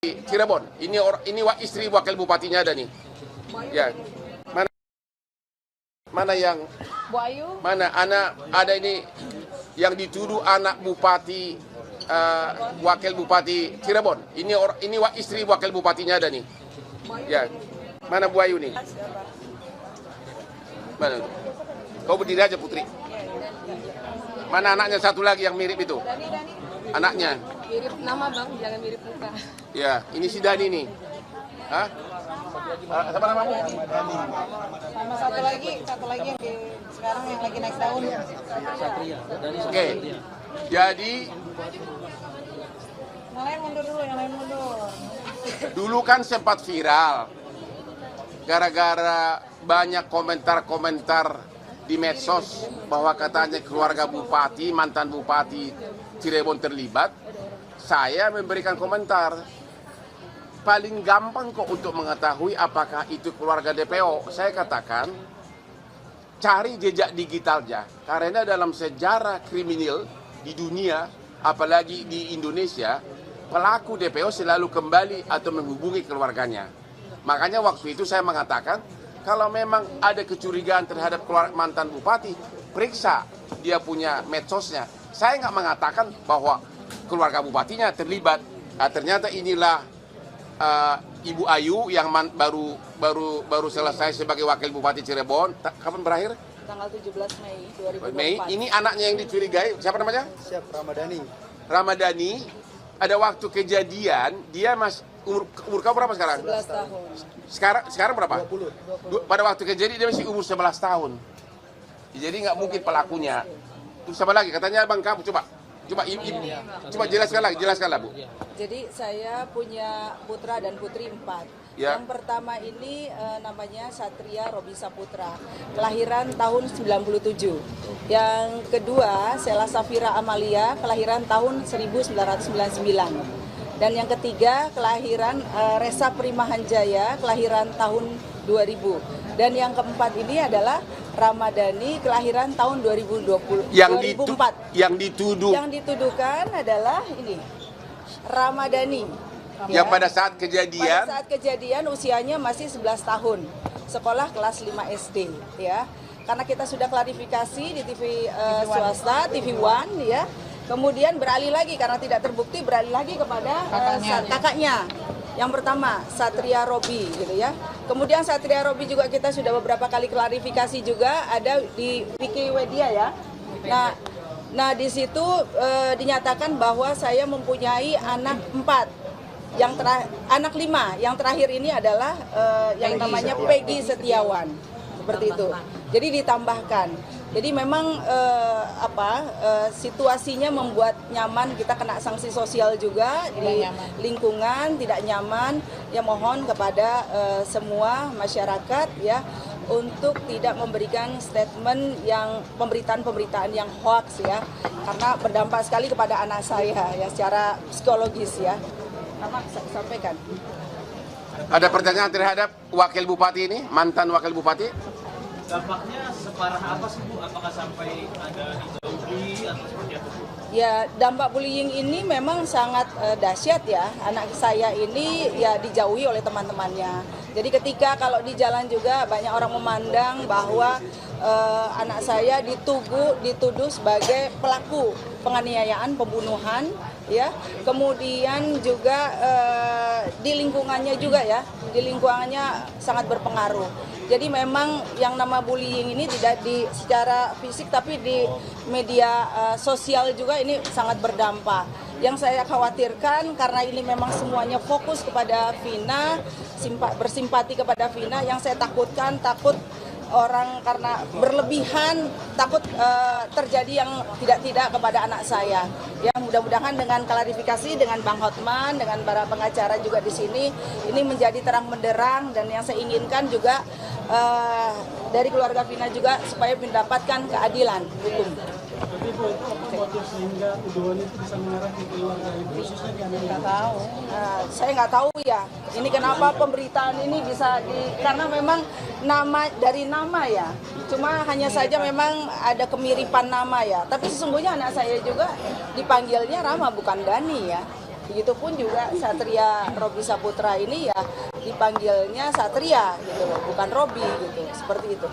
Cirebon. Ini istri wakil bupatinya ada nih. Ya. Mana yang Bu Ayu? Mana ada ini yang dituduh anak bupati wakil bupati Cirebon. Ini istri wakil bupatinya ada nih. Ya. Mana Bu Ayu nih? Mana? Kau berdiri aja Putri. Mana anaknya satu lagi yang mirip itu? Dani. Anaknya. Mirip nama bang, jangan mirip muka. Ya, ini si Dani nih. Hah? Siapa namamu? Sama satu lagi yang sekarang yang lagi naik daun. Oke. Jadi Yang lain mundur dulu, dulu kan sempat viral gara-gara banyak komentar-komentar di medsos bahwa katanya keluarga bupati, mantan bupati Cirebon terlibat. Saya memberikan komentar. Paling gampang kok untuk mengetahui apakah itu keluarga DPO. Saya katakan, cari jejak digitalnya. Karena dalam sejarah kriminal di dunia, apalagi di Indonesia, pelaku DPO selalu kembali atau menghubungi keluarganya. Makanya waktu itu saya mengatakan, kalau memang ada kecurigaan terhadap mantan bupati, periksa dia punya medsosnya. Saya nggak mengatakan bahwa keluarga bupatinya terlibat. Nah, ternyata inilah Ibu Ayu yang baru selesai sebagai wakil bupati Cirebon. Kapan berakhir? Tanggal 17 Mei 2024. Mei. Ini anaknya yang dicurigai. Siapa namanya? Siap, Ramadhani. Ramadhani. Ada waktu kejadian dia umur kamu berapa sekarang? 11 tahun. Sekarang berapa? 20. Pada waktu kejadian dia masih umur 11 tahun. Jadi nggak mungkin pelakunya. Terus siapa lagi? Katanya Bang kamu coba jelaskan lah Bu. Jadi saya punya putra dan putri 4. Ya. Yang pertama ini namanya Satria Robi Saputra, kelahiran tahun 97. Yang kedua Sela Safira Amalia, kelahiran tahun 1999. Dan yang ketiga kelahiran Resa Primahanjaya, kelahiran tahun 2000. Dan yang keempat ini adalah Ramadhani, kelahiran tahun 2004. Yang dituduhkan adalah ini Ramadhani. Yang pada saat kejadian usianya masih 11 tahun. Sekolah kelas 5 SD ya. Karena kita sudah klarifikasi di TV swasta, TV One ya. Kemudian beralih lagi karena tidak terbukti, beralih lagi kepada kakaknya. Yang pertama Satria Robi gitu ya. Kemudian Satria Robi juga kita sudah beberapa kali klarifikasi juga ada di Wikipedia ya. Nah di situ dinyatakan bahwa saya mempunyai anak 4, anak 5. Yang terakhir ini adalah yang namanya Peggy Setiawan, seperti itu. Jadi ditambahkan. Jadi memang situasinya membuat nyaman, kita kena sanksi sosial juga di lingkungan, tidak nyaman. Ya mohon kepada semua masyarakat ya untuk tidak memberikan statement yang pemberitaan yang hoax ya, karena berdampak sekali kepada anak saya ya secara psikologis ya. Karena saya sampaikan. Ada pertanyaan terhadap wakil bupati ini, mantan wakil bupati? Dampaknya separah apa sih Bu? Apakah sampai ada dijauhi atau seperti apa Bu? Ya, dampak bullying ini memang sangat dahsyat ya. Anak saya ini ya dijauhi oleh teman-temannya. Jadi ketika kalau di jalan juga banyak orang memandang bahwa anak saya dituduh sebagai pelaku penganiayaan, pembunuhan ya. Kemudian juga di lingkungannya juga ya, di lingkungannya sangat berpengaruh. Jadi memang yang nama bullying ini tidak secara fisik tapi di media sosial juga ini sangat berdampak. Yang saya khawatirkan karena ini memang semuanya fokus kepada Vina, bersimpati kepada Vina, yang saya takut orang karena berlebihan takut terjadi yang tidak kepada anak saya. Ya mudah-mudahan dengan klarifikasi dengan Bang Hotman, dengan para pengacara juga di sini, ini menjadi terang benderang, dan yang saya inginkan juga dari keluarga Vina juga supaya mendapatkan keadilan hukum. Tapi Bu, itu apa motif sehingga tuduhan itu bisa mengarah ke keluarga Ibu, khususnya di anak? Nggak tahu. Saya nggak tahu ya. Ini kenapa pemberitaan ini bisa karena memang dari nama ya. Cuma hanya saja memang ada kemiripan nama ya. Tapi sesungguhnya anak saya juga dipanggilnya Rama bukan Dani ya. Begitupun juga Satria Robi Saputra ini ya dipanggilnya Satria gitu loh, bukan Robi gitu, seperti itu.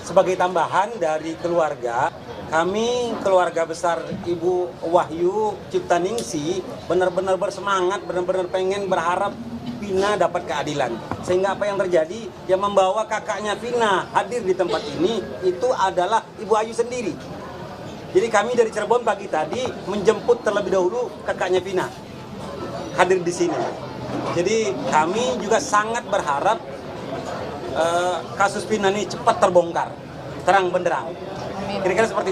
Sebagai tambahan dari keluarga, kami keluarga besar Ibu Wahyu Ciptaningsih benar-benar bersemangat, benar-benar pengen berharap Vina dapat keadilan. Sehingga apa yang terjadi, yang membawa kakaknya Vina hadir di tempat ini itu adalah Ibu Ayu sendiri. Jadi kami dari Cirebon pagi tadi menjemput terlebih dahulu kakaknya Vina hadir di sini. Jadi kami juga sangat berharap kasus Vina ini cepat terbongkar, terang benderang. Kira-kira seperti